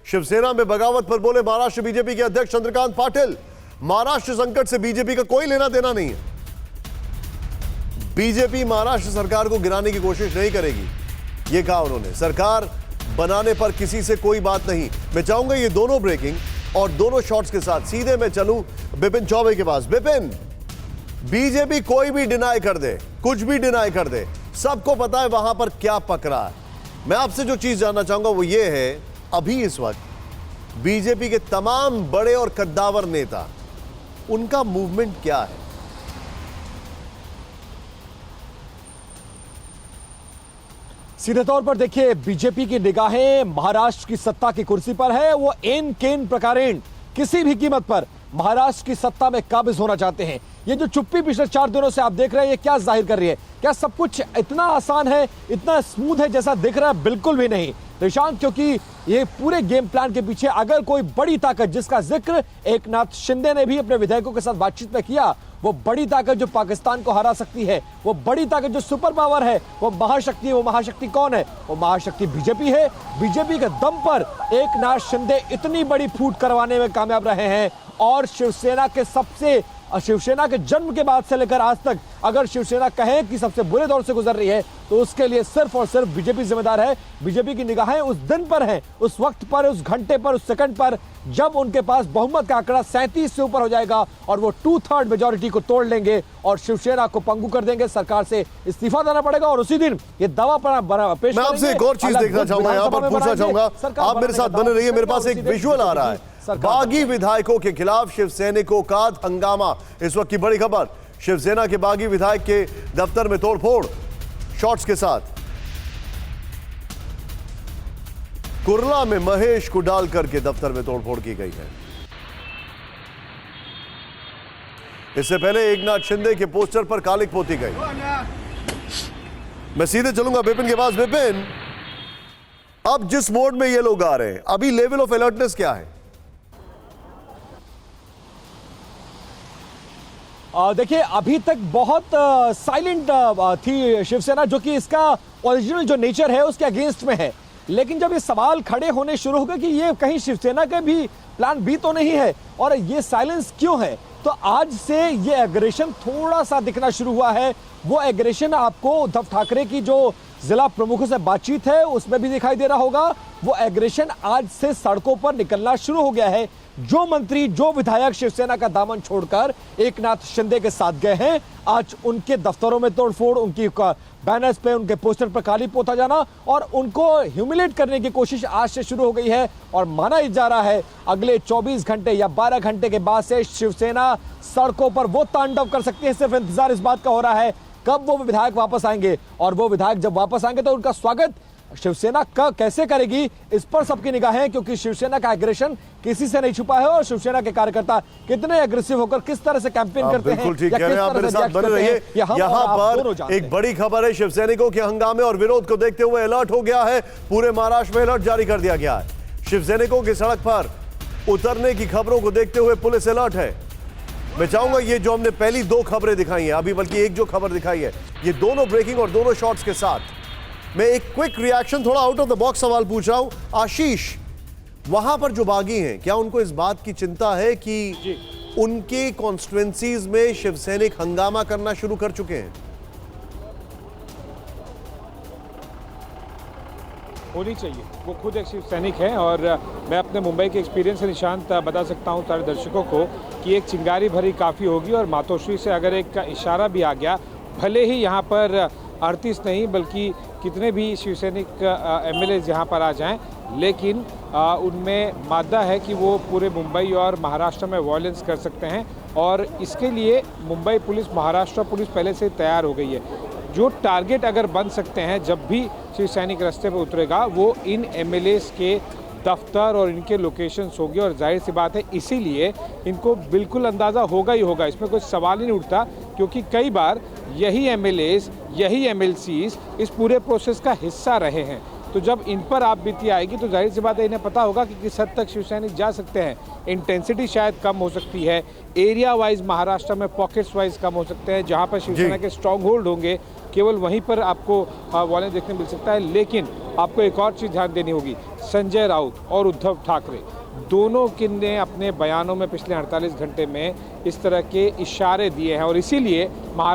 शिवसेना में बगावत पर बोले महाराष्ट्र बीजेपी के अध्यक्ष चंद्रकांत पाटिल। महाराष्ट्र संकट से बीजेपी का कोई लेना देना नहीं है। बीजेपी महाराष्ट्र सरकार को गिराने की कोशिश नहीं करेगी, यह कहा उन्होंने। सरकार बनाने पर किसी से कोई बात नहीं। मैं चाहूंगा ये दोनों ब्रेकिंग और दोनों शॉट्स के साथ सीधे मैं चलूं बिपिन चौबे के पास। बिपिन, बीजेपी कोई भी डिनाई कर दे, कुछ भी डिनाई कर दे, सबको पता है वहां पर क्या पक रहा है। मैं आपसे जो चीज जानना चाहूंगा वो ये है, अभी इस वक्त बीजेपी के तमाम बड़े और कद्दावर नेता, उनका मूवमेंट क्या है? सीधे तौर पर देखिए, बीजेपी की निगाहें महाराष्ट्र की सत्ता की कुर्सी पर है। वो एन केन प्रकारेण किसी भी कीमत पर महाराष्ट्र की सत्ता में काबिज होना चाहते हैं। ये जो चुप्पी पिछले 4 दिनों से आप देख रहे हैं, ये क्या जाहिर कर रही है? क्या सब कुछ इतना आसान है, इतना स्मूथ है जैसा दिख रहा है? बिल्कुल भी नहीं निशांत, क्योंकि ये पूरे गेम प्लान के पीछे अगर कोई बड़ी ताकत, जिसका जिक्र एकनाथ शिंदे ने भी अपने विधायकों के साथ बातचीत में किया, वो बड़ी ताकत जो पाकिस्तान को हरा सकती है, वो बड़ी ताकत जो सुपर पावर है, वो महाशक्ति है। वो महाशक्ति कौन है? वो महाशक्ति बीजेपी है। बीजेपी के दम पर एकनाथ शिंदे इतनी बड़ी फूट करवाने में कामयाब रहे हैं। और शिवसेना के जन्म के बाद से लेकर आज तक अगर शिवसेना कहे कि सबसे बुरे दौर से गुजर रही है, तो उसके लिए सिर्फ और सिर्फ बीजेपी जिम्मेदार है। बीजेपी की निगाहें उस दिन पर हैं, उस वक्त पर, उस घंटे पर, उस सेकंड पर, जब उनके पास बहुमत का आंकड़ा 37 से ऊपर हो जाएगा और वो 2/3 मेजॉरिटी को तोड़ लेंगे और शिवसेना को पंगु कर देंगे। सरकार से इस्तीफा देना पड़ेगा और उसी दिन ये दावा पेश। मैं आपसे एक और चीज देखना चाहूंगा, यहाँ पर पूछना चाहूंगा, आप मेरे साथ बने रहिए। मेरे पास एक विजुअल आ रहा है, बागी विधायकों के खिलाफ शिवसैनिकों का हंगामा। इस वक्त की बड़ी खबर, शिवसेना के बागी विधायक के दफ्तर में तोड़फोड़, शॉट्स के साथ। कुर्ला में महेश को डालकर के दफ्तर में तोड़फोड़ की गई है। इससे पहले एकनाथ शिंदे के पोस्टर पर कालिक पोती गई। मैं सीधे चलूंगा बिपिन के पास। बिपिन, अब जिस मोड में ये लोग आ रहे हैं, अभी लेवल ऑफ अलर्टनेस क्या है? देखिए, अभी तक बहुत साइलेंट थी शिवसेना, जो कि इसका ओरिजिनल जो नेचर है उसके अगेंस्ट में है। लेकिन जब ये सवाल खड़े होने शुरू हो गए कि ये कहीं शिवसेना का भी प्लान बी तो नहीं है और ये साइलेंस क्यों है, तो आज से ये एग्रेशन थोड़ा सा दिखना शुरू हुआ है। वो एग्रेशन आपको उद्धव ठाकरे की जो जिला प्रमुखों से बातचीत है उसमें भी दिखाई दे रहा होगा। वो एग्रेशन आज से सड़कों पर निकलना शुरू हो गया है। जो मंत्री, जो विधायक शिवसेना का दामन छोड़कर एकनाथ शिंदे के साथ गए हैं, आज उनके दफ्तरों में तोड़फोड़, उनकी बैनर्स पे, उनके पोस्टर पर काली पोता जाना और उनको ह्यूमिलेट करने की कोशिश आज से शुरू हो गई है। और माना जा रहा है अगले 24 घंटे या 12 घंटे के बाद से शिवसेना सड़कों पर वो तांडव कर सकती है। सिर्फ इंतजार इस बात का हो रहा है कब वो विधायक वापस आएंगे, और वो विधायक जब वापस आएंगे तो उनका स्वागत शिवसेना का कैसे करेगी, इस पर सबकी निगाहें हैं। क्योंकि शिवसेना का एग्रेशन किसी से नहीं छुपा है और शिवसेना के कार्यकर्ता कितने एग्रेसिव होकर किस तरह से कैंपेन करते हैं, बिल्कुल ठीक कह रहे हैं आप, मेरे साथ बने रहिए। यहाँ पर एक बड़ी खबर है, शिवसैनिकों के हंगामे और विरोध को देखते हुए अलर्ट हो गया है। पूरे महाराष्ट्र में अलर्ट जारी कर दिया गया है। शिवसैनिकों की सड़क पर उतरने की खबरों को देखते हुए पुलिस अलर्ट है। मैं चाहूंगा ये जो हमने पहली 2 खबरें दिखाई हैं, अभी बल्कि एक जो खबर दिखाई है, ये दोनों ब्रेकिंग और दोनों शॉट्स के साथ मैं एक क्विक रिएक्शन, थोड़ा आउट ऑफ द बॉक्स सवाल पूछ रहा हूं। आशीष, वहां पर जो बागी हैं, क्या उनको इस बात की चिंता है कि उनके कॉन्स्टिट्यूएंसीज में शिवसैनिक हंगामा करना शुरू कर चुके हैं? होनी चाहिए, वो खुद एक शिव सैनिक हैं। और मैं अपने मुंबई के एक्सपीरियंस से निशांत बता सकता हूं सारे दर्शकों को कि एक चिंगारी भरी काफ़ी होगी और मातोश्री से अगर एक इशारा भी आ गया, भले ही यहाँ पर 38 नहीं बल्कि कितने भी शिवसैनिक एमएलए यहाँ पर आ जाएं, लेकिन उनमें मादा है कि वो पूरे मुंबई और महाराष्ट्र में वायलेंस कर सकते हैं। और इसके लिए मुंबई पुलिस, महाराष्ट्र पुलिस पहले से तैयार हो गई है। जो टारगेट अगर बन सकते हैं जब भी शिवसैनिक रास्ते पर उतरेगा, वो इन एमएलएस के दफ्तर और इनके लोकेशंस होंगे। और जाहिर सी बात है, इसीलिए इनको बिल्कुल अंदाज़ा होगा ही होगा, इसमें कोई सवाल ही नहीं उठता, क्योंकि कई बार यही एमएलएस, यही एमएलसीज इस पूरे प्रोसेस का हिस्सा रहे हैं। तो जब इन पर आप बीती आएगी तो जाहिर सी बात है इन्हें पता होगा कि किस हद तक शिवसैनिक जा सकते हैं। इंटेंसिटी शायद कम हो सकती है, एरिया वाइज महाराष्ट्र में पॉकेट्स वाइज कम हो सकते हैं, जहां पर शिवसेना के स्ट्रॉन्ग होल्ड होंगे केवल वहीं पर आपको वॉलेंस देखने मिल सकता है। लेकिन आपको एक और चीज़ ध्यान देनी होगी, संजय राउत और उद्धव ठाकरे दोनों ने अपने बयानों में पिछले 48 घंटे में इस तरह के इशारे दिए हैं और इसीलिए महाराष्ट्र